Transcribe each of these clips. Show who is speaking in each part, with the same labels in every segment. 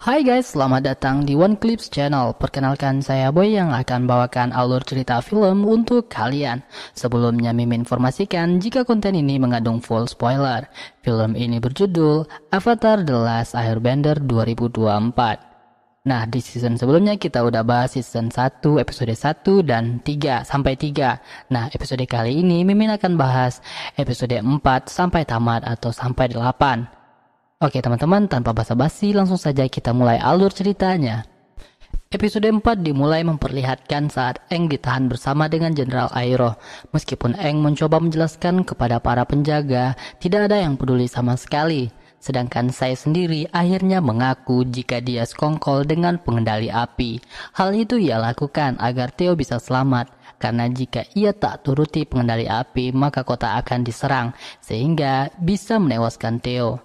Speaker 1: Hai guys, selamat datang di One Clips Channel. Perkenalkan saya Boy yang akan bawakan alur cerita film untuk kalian. Sebelumnya Mimin informasikan jika konten ini mengandung full spoiler. Film ini berjudul Avatar The Last Airbender 2024. Nah, di season sebelumnya kita udah bahas season 1, episode 1 dan 3 sampai 3. Nah, episode kali ini Mimin akan bahas episode 4 sampai tamat atau sampai 8. Oke teman-teman, tanpa basa-basi langsung saja kita mulai alur ceritanya. Episode 4 dimulai memperlihatkan saat Aang ditahan bersama dengan Jenderal Iroh. Meskipun Aang mencoba menjelaskan kepada para penjaga, tidak ada yang peduli sama sekali. Sedangkan saya sendiri akhirnya mengaku jika dia sekongkol dengan pengendali api. Hal itu ia lakukan agar Theo bisa selamat. Karena jika ia tak turuti pengendali api, maka kota akan diserang, sehingga bisa menewaskan Theo.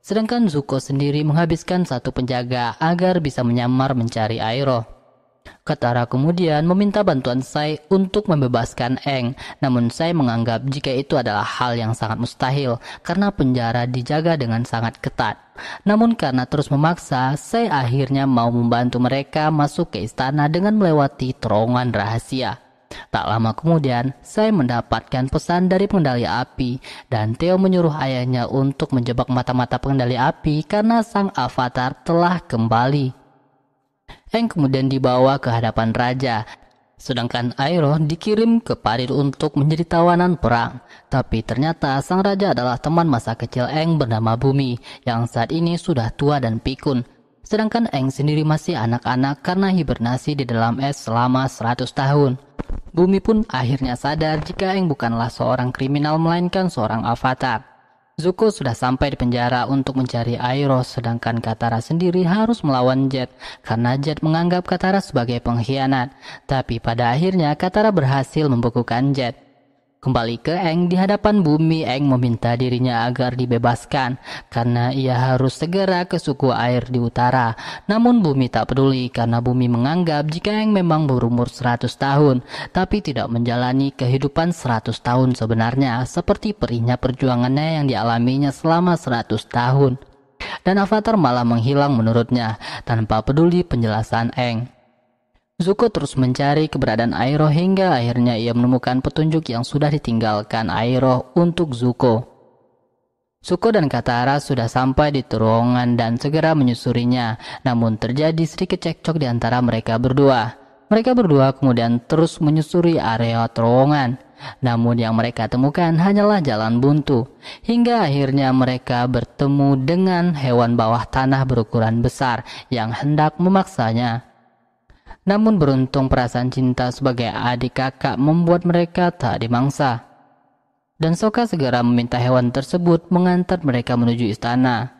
Speaker 1: Sedangkan Zuko sendiri menghabiskan satu penjaga agar bisa menyamar mencari Iroh. Katara kemudian meminta bantuan Sai untuk membebaskan Aang, namun Sai menganggap jika itu adalah hal yang sangat mustahil karena penjara dijaga dengan sangat ketat. Namun karena terus memaksa, Sai akhirnya mau membantu mereka masuk ke istana dengan melewati terowongan rahasia. Tak lama kemudian, Sai mendapatkan pesan dari pengendali api dan Theo menyuruh ayahnya untuk menjebak mata-mata pengendali api karena sang avatar telah kembali. Aang kemudian dibawa ke hadapan raja, sedangkan Iroh dikirim ke Parir untuk menjadi tawanan perang. Tapi ternyata sang raja adalah teman masa kecil Aang bernama Bumi yang saat ini sudah tua dan pikun. Sedangkan Aang sendiri masih anak-anak karena hibernasi di dalam es selama 100 tahun. Bumi pun akhirnya sadar jika Aang bukanlah seorang kriminal melainkan seorang avatar. Zuko sudah sampai di penjara untuk mencari Iroh, sedangkan Katara sendiri harus melawan Jet karena Jet menganggap Katara sebagai pengkhianat. Tapi pada akhirnya Katara berhasil membekukan Jet. Kembali ke Aang di hadapan Bumi, Aang meminta dirinya agar dibebaskan karena ia harus segera ke suku air di utara. Namun Bumi tak peduli karena Bumi menganggap jika Aang memang berumur 100 tahun tapi tidak menjalani kehidupan 100 tahun sebenarnya seperti perihnya perjuangannya yang dialaminya selama 100 tahun. Dan Avatar malah menghilang menurutnya tanpa peduli penjelasan Aang. Zuko terus mencari keberadaan Iroh hingga akhirnya ia menemukan petunjuk yang sudah ditinggalkan Iroh untuk Zuko. Zuko dan Katara sudah sampai di terowongan dan segera menyusurinya, namun terjadi sedikit cekcok di antara mereka berdua. Mereka berdua kemudian terus menyusuri area terowongan, namun yang mereka temukan hanyalah jalan buntu. Hingga akhirnya mereka bertemu dengan hewan bawah tanah berukuran besar yang hendak memaksanya. Namun beruntung perasaan cinta sebagai adik kakak membuat mereka tak dimangsa. Dan Sokka segera meminta hewan tersebut mengantar mereka menuju istana.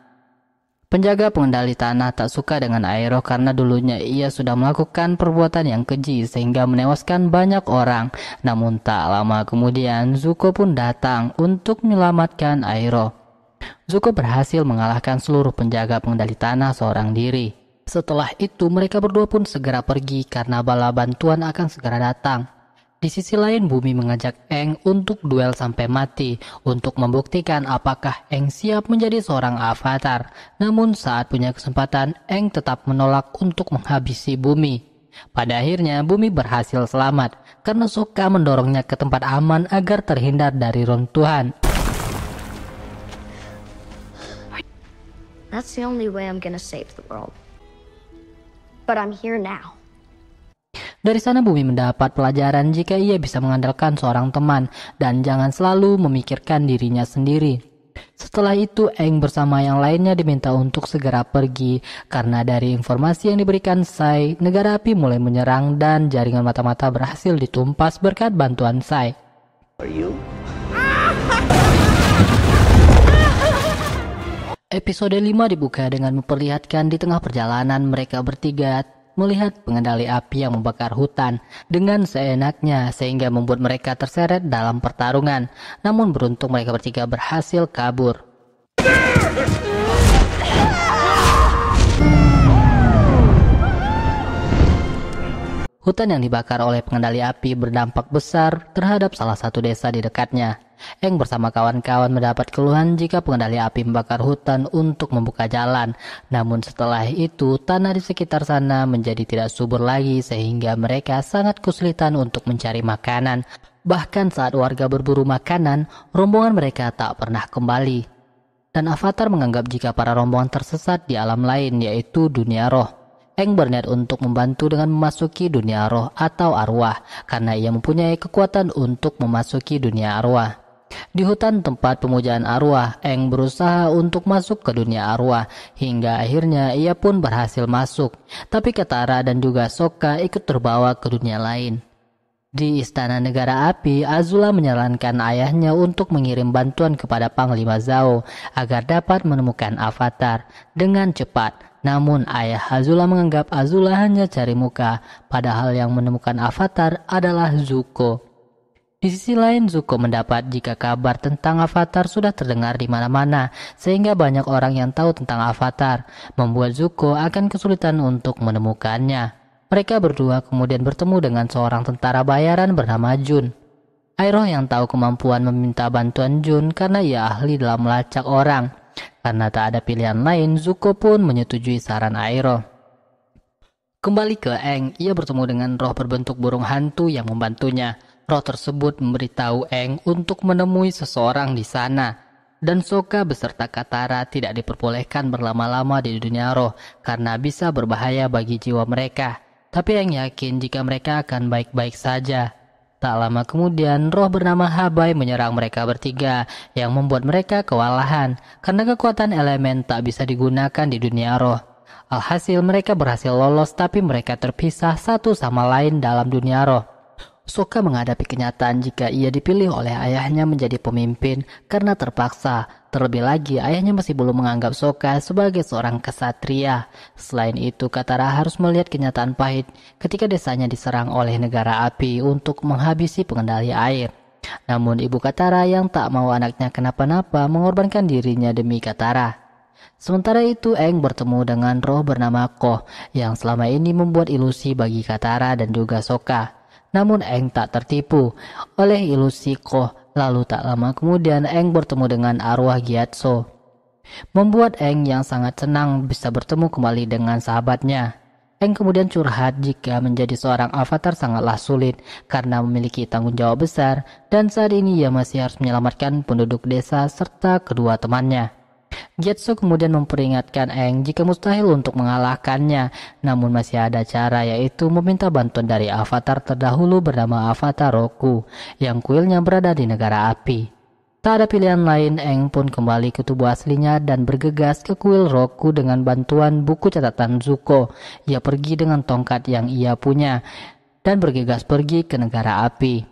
Speaker 1: Penjaga pengendali tanah tak suka dengan Iroh karena dulunya ia sudah melakukan perbuatan yang keji sehingga menewaskan banyak orang. Namun tak lama kemudian Zuko pun datang untuk menyelamatkan Iroh. Zuko berhasil mengalahkan seluruh penjaga pengendali tanah seorang diri. Setelah itu mereka berdua pun segera pergi karena bala bantuan akan segera datang. Di sisi lain Bumi mengajak Aang untuk duel sampai mati untuk membuktikan apakah Aang siap menjadi seorang avatar. Namun saat punya kesempatan Aang tetap menolak untuk menghabisi Bumi. Pada akhirnya Bumi berhasil selamat karena Sokka mendorongnya ke tempat aman agar terhindar dari runtuhan.
Speaker 2: That's the only way I'm gonna save the world. But I'm here now.
Speaker 1: Dari sana Bumi mendapat pelajaran jika ia bisa mengandalkan seorang teman dan jangan selalu memikirkan dirinya sendiri. Setelah itu Aang bersama yang lainnya diminta untuk segera pergi karena dari informasi yang diberikan Sai, negara api mulai menyerang dan jaringan mata-mata berhasil ditumpas berkat bantuan Sai. Episode 5 dibuka dengan memperlihatkan di tengah perjalanan mereka bertiga melihat pengendali api yang membakar hutan dengan seenaknya sehingga membuat mereka terseret dalam pertarungan. Namun beruntung mereka bertiga berhasil kabur. Hutan yang dibakar oleh pengendali api berdampak besar terhadap salah satu desa di dekatnya. Eng bersama kawan-kawan mendapat keluhan jika pengendali api membakar hutan untuk membuka jalan. Namun setelah itu, tanah di sekitar sana menjadi tidak subur lagi sehingga mereka sangat kesulitan untuk mencari makanan. Bahkan saat warga berburu makanan, rombongan mereka tak pernah kembali. Dan Avatar menganggap jika para rombongan tersesat di alam lain, yaitu dunia roh. Eng berniat untuk membantu dengan memasuki dunia roh atau arwah, karena ia mempunyai kekuatan untuk memasuki dunia arwah. Di hutan tempat pemujaan arwah, Eng berusaha untuk masuk ke dunia arwah, hingga akhirnya ia pun berhasil masuk. Tapi Katara dan juga Sokka ikut terbawa ke dunia lain. Di Istana Negara Api, Azula menyarankan ayahnya untuk mengirim bantuan kepada Panglima Zhao agar dapat menemukan Avatar dengan cepat. Namun ayah Azula menganggap Azula hanya cari muka, padahal yang menemukan Avatar adalah Zuko. Di sisi lain, Zuko mendapat jika kabar tentang Avatar sudah terdengar di mana-mana, sehingga banyak orang yang tahu tentang Avatar, membuat Zuko akan kesulitan untuk menemukannya. Mereka berdua kemudian bertemu dengan seorang tentara bayaran bernama Jun. Iroh yang tahu kemampuan meminta bantuan Jun karena ia ahli dalam melacak orang. Karena tak ada pilihan lain, Zuko pun menyetujui saran Iroh. Kembali ke Aang, ia bertemu dengan roh berbentuk burung hantu yang membantunya. Roh tersebut memberitahu Aang untuk menemui seseorang di sana. Dan Sokka beserta Katara tidak diperbolehkan berlama-lama di dunia roh karena bisa berbahaya bagi jiwa mereka. Tapi Aang yakin jika mereka akan baik-baik saja. Tak lama kemudian, roh bernama Habai menyerang mereka bertiga, yang membuat mereka kewalahan karena kekuatan elemen tak bisa digunakan di dunia roh. Alhasil mereka berhasil lolos, tapi mereka terpisah satu sama lain dalam dunia roh. Sokka menghadapi kenyataan jika ia dipilih oleh ayahnya menjadi pemimpin karena terpaksa. Terlebih lagi, ayahnya masih belum menganggap Sokka sebagai seorang kesatria. Selain itu, Katara harus melihat kenyataan pahit ketika desanya diserang oleh negara api untuk menghabisi pengendali air. Namun ibu Katara yang tak mau anaknya kenapa-napa mengorbankan dirinya demi Katara. Sementara itu, Aang bertemu dengan roh bernama Koh yang selama ini membuat ilusi bagi Katara dan juga Sokka. Namun Aang tak tertipu oleh ilusi Koh. Lalu tak lama kemudian Aang bertemu dengan arwah Gyatso. Membuat Aang yang sangat senang bisa bertemu kembali dengan sahabatnya. Aang kemudian curhat jika menjadi seorang avatar sangatlah sulit karena memiliki tanggung jawab besar dan saat ini ia masih harus menyelamatkan penduduk desa serta kedua temannya. Gyatso kemudian memperingatkan Aang jika mustahil untuk mengalahkannya, namun masih ada cara, yaitu meminta bantuan dari avatar terdahulu bernama Avatar Roku yang kuilnya berada di negara api. Tak ada pilihan lain, Aang pun kembali ke tubuh aslinya dan bergegas ke kuil Roku dengan bantuan buku catatan Zuko. Ia pergi dengan tongkat yang ia punya dan bergegas pergi ke negara api.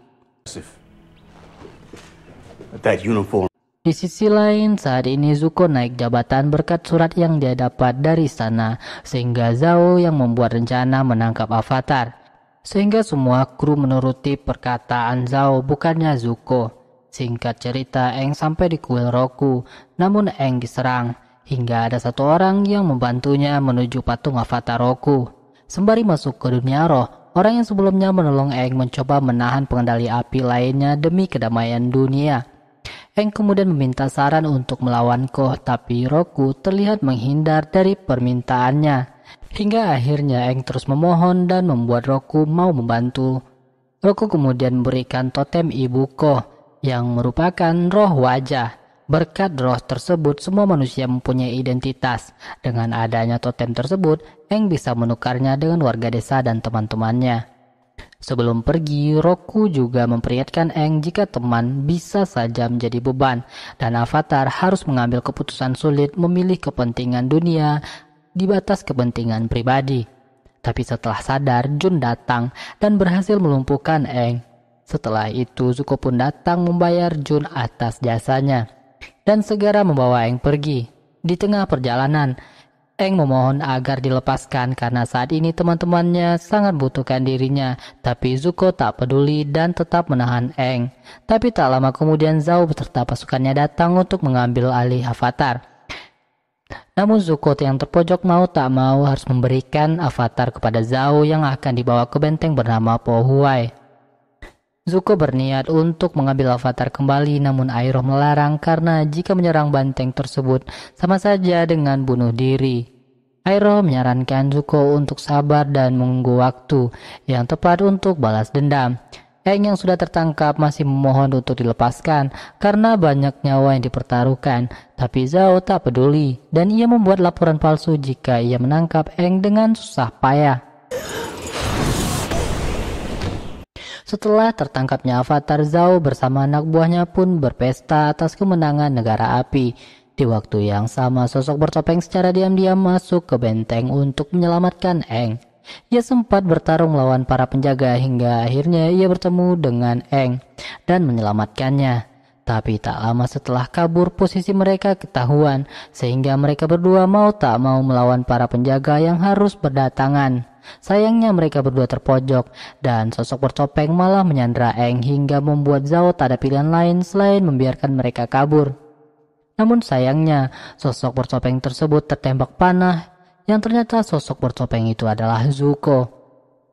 Speaker 1: Di sisi lain, saat ini Zuko naik jabatan berkat surat yang dia dapat dari sana, sehingga Zhao yang membuat rencana menangkap Avatar. Sehingga semua kru menuruti perkataan Zhao, bukannya Zuko. Singkat cerita, Aang sampai di kuil Roku, namun Aang diserang, hingga ada satu orang yang membantunya menuju patung Avatar Roku. Sembari masuk ke dunia roh, orang yang sebelumnya menolong Aang mencoba menahan pengendali api lainnya demi kedamaian dunia. Aang kemudian meminta saran untuk melawan Koh, tapi Roku terlihat menghindar dari permintaannya. Hingga akhirnya Aang terus memohon dan membuat Roku mau membantu. Roku kemudian memberikan totem ibu Koh yang merupakan roh wajah. Berkat roh tersebut, semua manusia mempunyai identitas. Dengan adanya totem tersebut, Aang bisa menukarnya dengan warga desa dan teman-temannya. Sebelum pergi, Roku juga memperingatkan Aang jika teman bisa saja menjadi beban dan Avatar harus mengambil keputusan sulit memilih kepentingan dunia di batas kepentingan pribadi. Tapi setelah sadar, Jun datang dan berhasil melumpuhkan Aang. Setelah itu, Zuko pun datang membayar Jun atas jasanya dan segera membawa Aang pergi. Di tengah perjalanan, Aang memohon agar dilepaskan karena saat ini teman-temannya sangat membutuhkan dirinya, tapi Zuko tak peduli dan tetap menahan Aang. Tapi tak lama kemudian Zhao beserta pasukannya datang untuk mengambil alih Avatar. Namun Zuko yang terpojok mau tak mau harus memberikan avatar kepada Zhao yang akan dibawa ke benteng bernama Po Huai. Zuko berniat untuk mengambil avatar kembali, namun Iroh melarang karena jika menyerang benteng tersebut sama saja dengan bunuh diri. Iroh menyarankan Zuko untuk sabar dan menunggu waktu yang tepat untuk balas dendam. Aang yang sudah tertangkap masih memohon untuk dilepaskan karena banyak nyawa yang dipertaruhkan, tapi Zhao tak peduli dan ia membuat laporan palsu jika ia menangkap Aang dengan susah payah. Setelah tertangkapnya avatar, Zhao bersama anak buahnya pun berpesta atas kemenangan negara api. Di waktu yang sama, sosok bertopeng secara diam-diam masuk ke benteng untuk menyelamatkan Aang. Ia sempat bertarung melawan para penjaga hingga akhirnya ia bertemu dengan Aang dan menyelamatkannya. Tapi tak lama setelah kabur, posisi mereka ketahuan sehingga mereka berdua mau tak mau melawan para penjaga yang harus berdatangan. Sayangnya mereka berdua terpojok dan sosok bertopeng malah menyandra Aang hingga membuat Zhao tak ada pilihan lain selain membiarkan mereka kabur. Namun sayangnya sosok bertopeng tersebut tertembak panah yang ternyata sosok bertopeng itu adalah Zuko.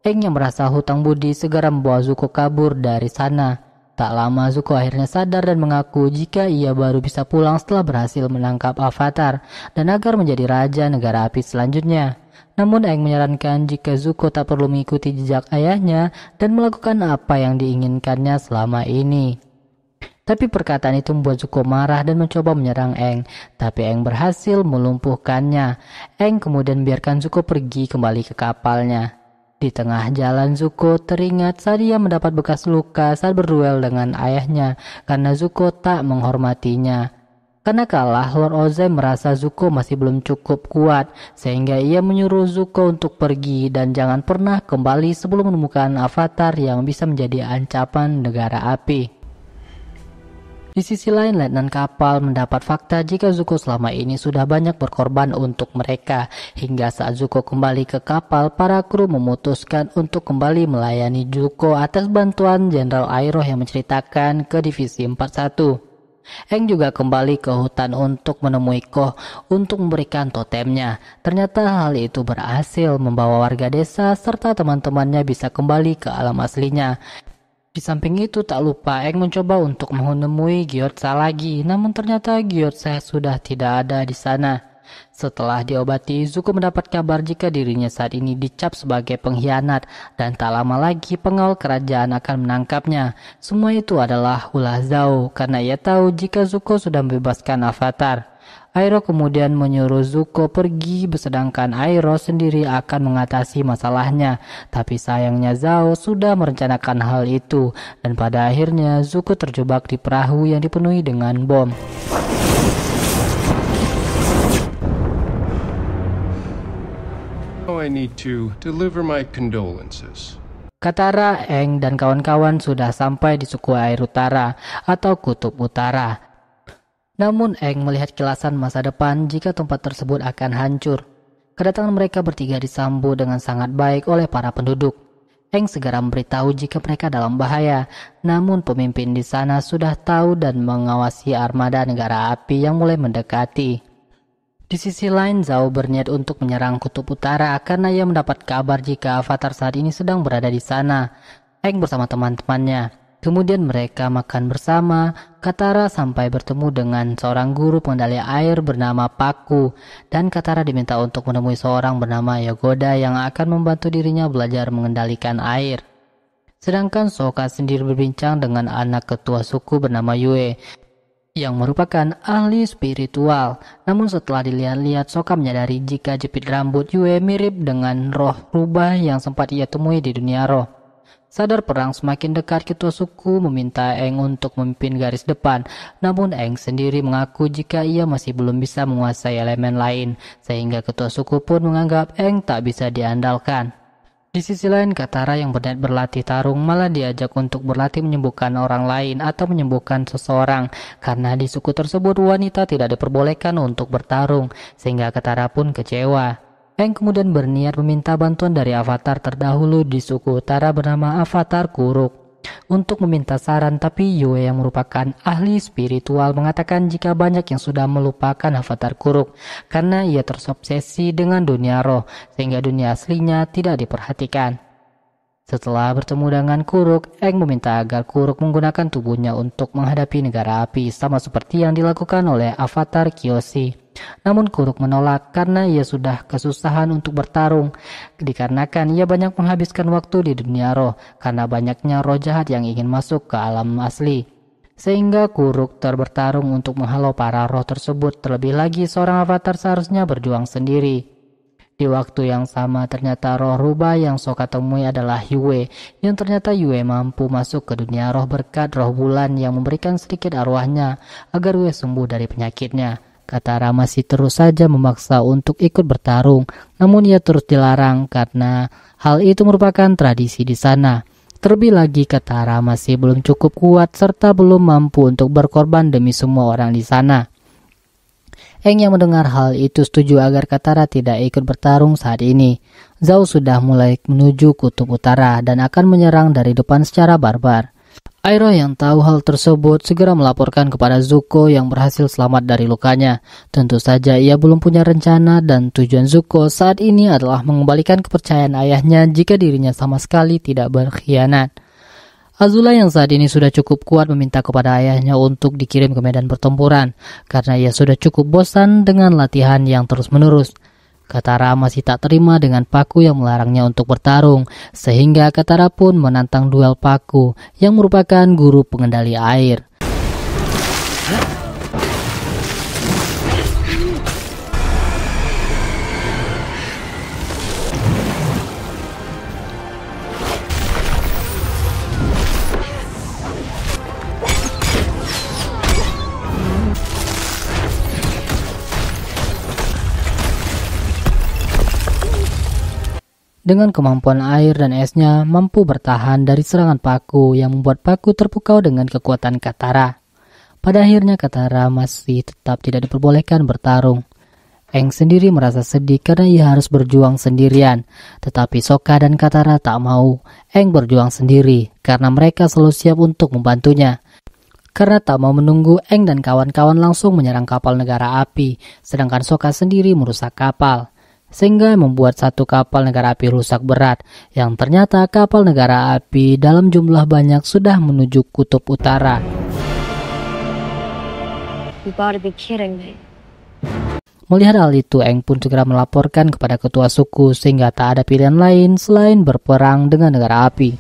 Speaker 1: Aang yang merasa hutang budi segera membawa Zuko kabur dari sana. Tak lama Zuko akhirnya sadar dan mengaku jika ia baru bisa pulang setelah berhasil menangkap avatar dan agar menjadi raja negara api selanjutnya. Namun Aang menyarankan jika Zuko tak perlu mengikuti jejak ayahnya dan melakukan apa yang diinginkannya selama ini. Tapi perkataan itu membuat Zuko marah dan mencoba menyerang Aang, tapi Aang berhasil melumpuhkannya. Aang kemudian membiarkan Zuko pergi kembali ke kapalnya. Di tengah jalan Zuko teringat saat ia mendapat bekas luka saat berduel dengan ayahnya karena Zuko tak menghormatinya. Karena kalah, Lord Ozai merasa Zuko masih belum cukup kuat sehingga ia menyuruh Zuko untuk pergi dan jangan pernah kembali sebelum menemukan avatar yang bisa menjadi ancaman negara api. Di sisi lain, letnan kapal mendapat fakta jika Zuko selama ini sudah banyak berkorban untuk mereka. Hingga saat Zuko kembali ke kapal, para kru memutuskan untuk kembali melayani Zuko atas bantuan Jenderal Iroh yang menceritakan ke Divisi 41. Aang juga kembali ke hutan untuk menemui Koh untuk memberikan totemnya. Ternyata hal itu berhasil membawa warga desa serta teman-temannya bisa kembali ke alam aslinya. Di samping itu tak lupa Aang mencoba untuk menemui Gyotza lagi, namun ternyata Gyotza sudah tidak ada di sana. Setelah diobati, Zuko mendapat kabar jika dirinya saat ini dicap sebagai pengkhianat dan tak lama lagi pengawal kerajaan akan menangkapnya. Semua itu adalah ulah Zhao karena ia tahu jika Zuko sudah membebaskan avatar. Iroh kemudian menyuruh Zuko pergi sedangkan Iroh sendiri akan mengatasi masalahnya. Tapi sayangnya Zhao sudah merencanakan hal itu dan pada akhirnya Zuko terjebak di perahu yang dipenuhi dengan bom.
Speaker 3: I need to deliver my condolences.
Speaker 1: Katara, Aang dan kawan-kawan sudah sampai di suku air utara atau kutub utara. Namun Aang melihat kilasan masa depan jika tempat tersebut akan hancur. Kedatangan mereka bertiga disambut dengan sangat baik oleh para penduduk. Aang segera memberitahu jika mereka dalam bahaya, namun pemimpin di sana sudah tahu dan mengawasi armada negara api yang mulai mendekati. Di sisi lain, Zhao berniat untuk menyerang kutub utara karena ia mendapat kabar jika avatar saat ini sedang berada di sana. Aang bersama teman-temannya. Kemudian mereka makan bersama. Katara sampai bertemu dengan seorang guru pengendali air bernama Paku. Dan Katara diminta untuk menemui seorang bernama Yagoda yang akan membantu dirinya belajar mengendalikan air. Sedangkan Sokka sendiri berbincang dengan anak ketua suku bernama Yue yang merupakan ahli spiritual. Namun setelah dilihat-lihat, Sokka menyadari jika jepit rambut Yue mirip dengan roh rubah yang sempat ia temui di dunia roh. Sadar perang semakin dekat, ketua suku meminta Aang untuk memimpin garis depan. Namun Aang sendiri mengaku jika ia masih belum bisa menguasai elemen lain, sehingga ketua suku pun menganggap Aang tak bisa diandalkan. Di sisi lain, Katara yang berniat berlatih tarung malah diajak untuk berlatih menyembuhkan orang lain atau menyembuhkan seseorang, karena di suku tersebut wanita tidak diperbolehkan untuk bertarung, sehingga Katara pun kecewa. Aang kemudian berniat meminta bantuan dari avatar terdahulu di suku utara bernama Avatar Kuruk. untuk meminta saran, tapi Yue yang merupakan ahli spiritual mengatakan jika banyak yang sudah melupakan avatar Kuruk karena ia terobsesi dengan dunia roh sehingga dunia aslinya tidak diperhatikan. Setelah bertemu dengan Kuruk, Aang meminta agar Kuruk menggunakan tubuhnya untuk menghadapi negara api sama seperti yang dilakukan oleh avatar Kyoshi. Namun Kuruk menolak karena ia sudah kesusahan untuk bertarung dikarenakan ia banyak menghabiskan waktu di dunia roh karena banyaknya roh jahat yang ingin masuk ke alam asli. Sehingga Kuruk bertarung untuk menghalau para roh tersebut. Terlebih lagi seorang avatar seharusnya berjuang sendiri. Di waktu yang sama ternyata roh rubah yang Sokka temui adalah Yue, yang ternyata Yue mampu masuk ke dunia roh berkat roh bulan yang memberikan sedikit arwahnya agar Yue sembuh dari penyakitnya. Katara masih terus saja memaksa untuk ikut bertarung, namun ia terus dilarang karena hal itu merupakan tradisi di sana. Terlebih lagi Katara masih belum cukup kuat serta belum mampu untuk berkorban demi semua orang di sana. Aang yang mendengar hal itu setuju agar Katara tidak ikut bertarung saat ini. Zhao sudah mulai menuju kutub utara dan akan menyerang dari depan secara barbar. Iroh yang tahu hal tersebut segera melaporkan kepada Zuko yang berhasil selamat dari lukanya. Tentu saja ia belum punya rencana dan tujuan Zuko saat ini adalah mengembalikan kepercayaan ayahnya jika dirinya sama sekali tidak berkhianat. Azula yang saat ini sudah cukup kuat meminta kepada ayahnya untuk dikirim ke medan pertempuran karena ia sudah cukup bosan dengan latihan yang terus-menerus. Katara masih tak terima dengan Paku yang melarangnya untuk bertarung, sehingga Katara pun menantang duel Paku yang merupakan guru pengendali air. Dengan kemampuan air dan esnya mampu bertahan dari serangan Paku yang membuat Paku terpukau dengan kekuatan Katara. Pada akhirnya Katara masih tetap tidak diperbolehkan bertarung. Aang sendiri merasa sedih karena ia harus berjuang sendirian. Tetapi Sokka dan Katara tak mau Aang berjuang sendiri karena mereka selalu siap untuk membantunya. Karena tak mau menunggu, Aang dan kawan-kawan langsung menyerang kapal negara api, sedangkan Sokka sendiri merusak kapal. Sehingga membuat satu kapal negara api rusak berat, yang ternyata kapal negara api dalam jumlah banyak sudah menuju kutub utara.
Speaker 2: You gotta be kidding me.
Speaker 1: Melihat hal itu, Aang pun segera melaporkan kepada ketua suku sehingga tak ada pilihan lain selain berperang dengan negara api.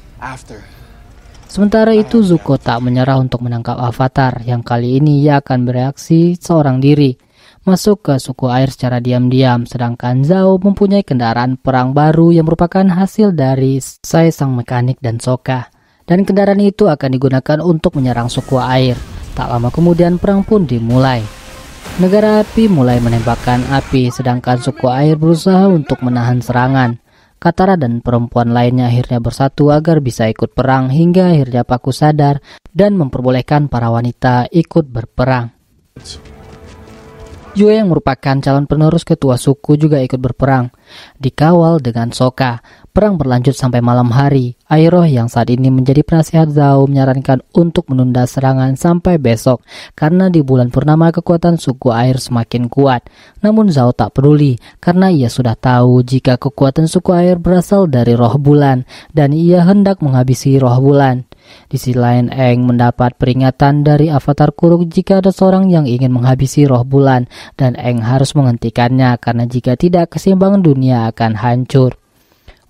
Speaker 1: Sementara itu Zuko tak menyerah untuk menangkap Avatar yang kali ini ia akan bereaksi seorang diri. Masuk ke suku air secara diam-diam, sedangkan Zhao mempunyai kendaraan perang baru yang merupakan hasil dari Sai sang mekanik dan Sokka. Dan kendaraan itu akan digunakan untuk menyerang suku air. Tak lama kemudian perang pun dimulai. Negara api mulai menembakkan api, sedangkan suku air berusaha untuk menahan serangan. Katara dan perempuan lainnya akhirnya bersatu agar bisa ikut perang hingga akhirnya Paku sadar dan memperbolehkan para wanita ikut berperang. Yue yang merupakan calon penerus ketua suku juga ikut berperang, dikawal dengan Sokka. Perang berlanjut sampai malam hari. Iroh yang saat ini menjadi penasihat Zhao menyarankan untuk menunda serangan sampai besok karena di bulan purnama kekuatan suku air semakin kuat. Namun Zhao tak peduli karena ia sudah tahu jika kekuatan suku air berasal dari roh bulan dan ia hendak menghabisi roh bulan. Di sisi lain, Aang mendapat peringatan dari Avatar Kuruk jika ada seorang yang ingin menghabisi roh bulan dan Aang harus menghentikannya karena jika tidak keseimbangan dunia akan hancur.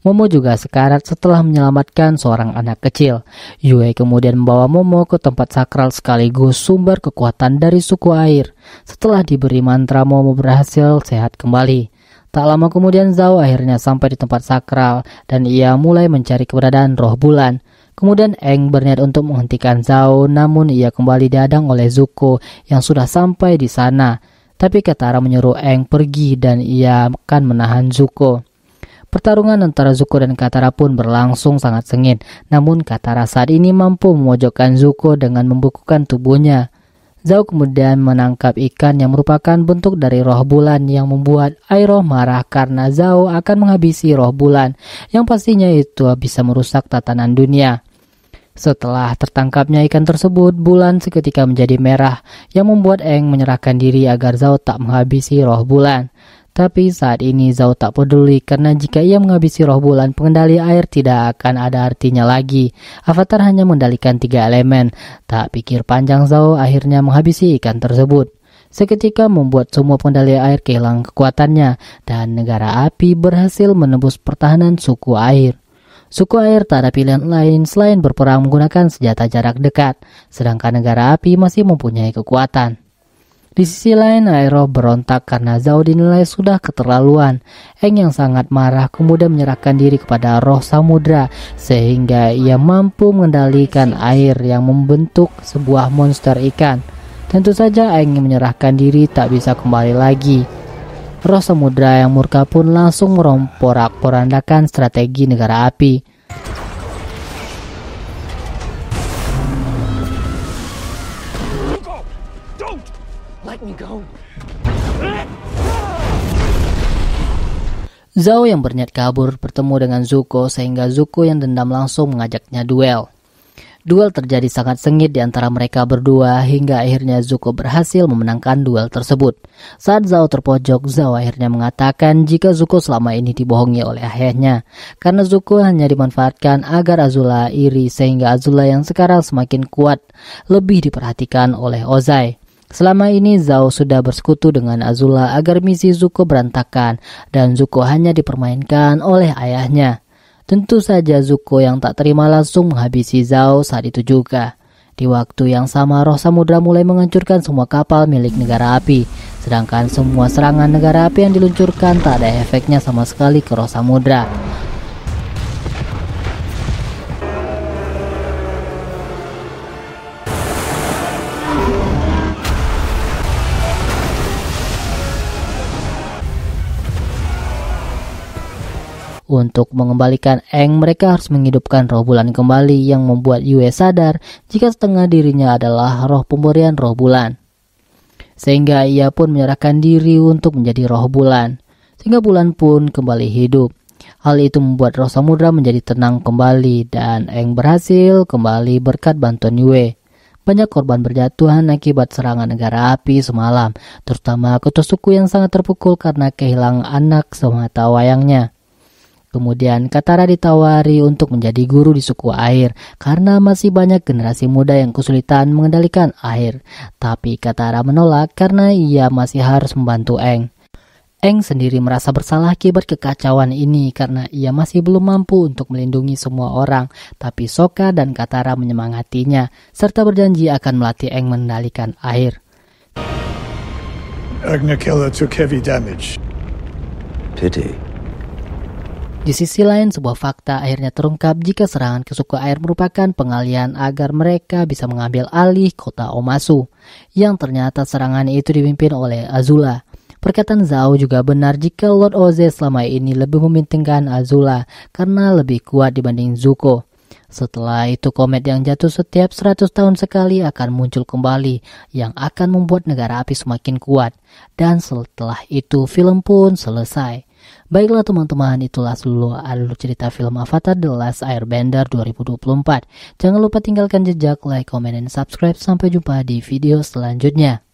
Speaker 1: Momo juga sekarat setelah menyelamatkan seorang anak kecil. Yue kemudian membawa Momo ke tempat sakral sekaligus sumber kekuatan dari suku air. Setelah diberi mantra, Momo berhasil sehat kembali. Tak lama kemudian Zhao akhirnya sampai di tempat sakral dan ia mulai mencari keberadaan roh bulan. Kemudian Aang berniat untuk menghentikan Zhao, namun ia kembali dihadang oleh Zuko yang sudah sampai di sana. Tapi Katara menyuruh Aang pergi dan ia akan menahan Zuko. Pertarungan antara Zuko dan Katara pun berlangsung sangat sengit, namun Katara saat ini mampu memojokkan Zuko dengan membukukan tubuhnya. Zhao kemudian menangkap ikan yang merupakan bentuk dari roh bulan yang membuat Iroh marah karena Zhao akan menghabisi roh bulan yang pastinya itu bisa merusak tatanan dunia. Setelah tertangkapnya ikan tersebut, bulan seketika menjadi merah yang membuat Aang menyerahkan diri agar Zhao tak menghabisi roh bulan. Tapi saat ini Zhao tak peduli karena jika ia menghabisi roh bulan, pengendali air tidak akan ada artinya lagi. Avatar hanya mengendalikan 3 elemen. Tak pikir panjang Zhao akhirnya menghabisi ikan tersebut. Seketika membuat semua pengendali air kehilangan kekuatannya dan negara api berhasil menembus pertahanan suku air. Suku air tak ada pilihan lain selain berperang menggunakan senjata jarak dekat, sedangkan negara api masih mempunyai kekuatan. Di sisi lain, Aero berontak karena Zhao dinilai sudah keterlaluan. Aang yang sangat marah kemudian menyerahkan diri kepada roh samudra sehingga ia mampu mengendalikan air yang membentuk sebuah monster ikan. Tentu saja Aang yang menyerahkan diri tak bisa kembali lagi. Roh samudra yang murka pun langsung meromporak-porandakan strategi negara api.
Speaker 4: Don't let me go.
Speaker 1: Zhao yang berniat kabur bertemu dengan Zuko sehingga Zuko yang dendam langsung mengajaknya duel. Duel terjadi sangat sengit di antara mereka berdua hingga akhirnya Zuko berhasil memenangkan duel tersebut. Saat Zhao terpojok, Zhao akhirnya mengatakan jika Zuko selama ini dibohongi oleh ayahnya. Karena Zuko hanya dimanfaatkan agar Azula iri sehingga Azula yang sekarang semakin kuat lebih diperhatikan oleh Ozai. Selama ini Zhao sudah bersekutu dengan Azula agar misi Zuko berantakan dan Zuko hanya dipermainkan oleh ayahnya. Tentu saja Zuko yang tak terima langsung menghabisi Zhao saat itu juga. Di waktu yang sama roh samudra mulai menghancurkan semua kapal milik negara api. Sedangkan semua serangan negara api yang diluncurkan tak ada efeknya sama sekali ke roh samudra. Untuk mengembalikan Aang, mereka harus menghidupkan roh bulan kembali yang membuat Yue sadar jika setengah dirinya adalah roh pemberian roh bulan. Sehingga ia pun menyerahkan diri untuk menjadi roh bulan. Sehingga bulan pun kembali hidup. Hal itu membuat roh samudra menjadi tenang kembali dan Aang berhasil kembali berkat bantuan Yue. Banyak korban berjatuhan akibat serangan negara api semalam, terutama ketua suku yang sangat terpukul karena kehilangan anak semata wayangnya. Kemudian Katara ditawari untuk menjadi guru di suku air karena masih banyak generasi muda yang kesulitan mengendalikan air. Tapi Katara menolak karena ia masih harus membantu Aang. Aang sendiri merasa bersalah akibat kekacauan ini karena ia masih belum mampu untuk melindungi semua orang. Tapi Sokka dan Katara menyemangatinya serta berjanji akan melatih Aang mengendalikan air.
Speaker 5: Agnakila took heavy damage.
Speaker 6: Pity.
Speaker 1: Di sisi lain, sebuah fakta akhirnya terungkap jika serangan ke suku air merupakan pengalihan agar mereka bisa mengambil alih kota Omasu, yang ternyata serangan itu dipimpin oleh Azula. Perkataan Zhao juga benar jika Lord Ozai selama ini lebih mementingkan Azula karena lebih kuat dibanding Zuko. Setelah itu komet yang jatuh setiap 100 tahun sekali akan muncul kembali yang akan membuat negara api semakin kuat. Dan setelah itu film pun selesai. Baiklah teman-teman, itulah seluruh alur cerita film Avatar The Last Airbender 2024. Jangan lupa tinggalkan jejak, like, komen, dan subscribe. Sampai jumpa di video selanjutnya.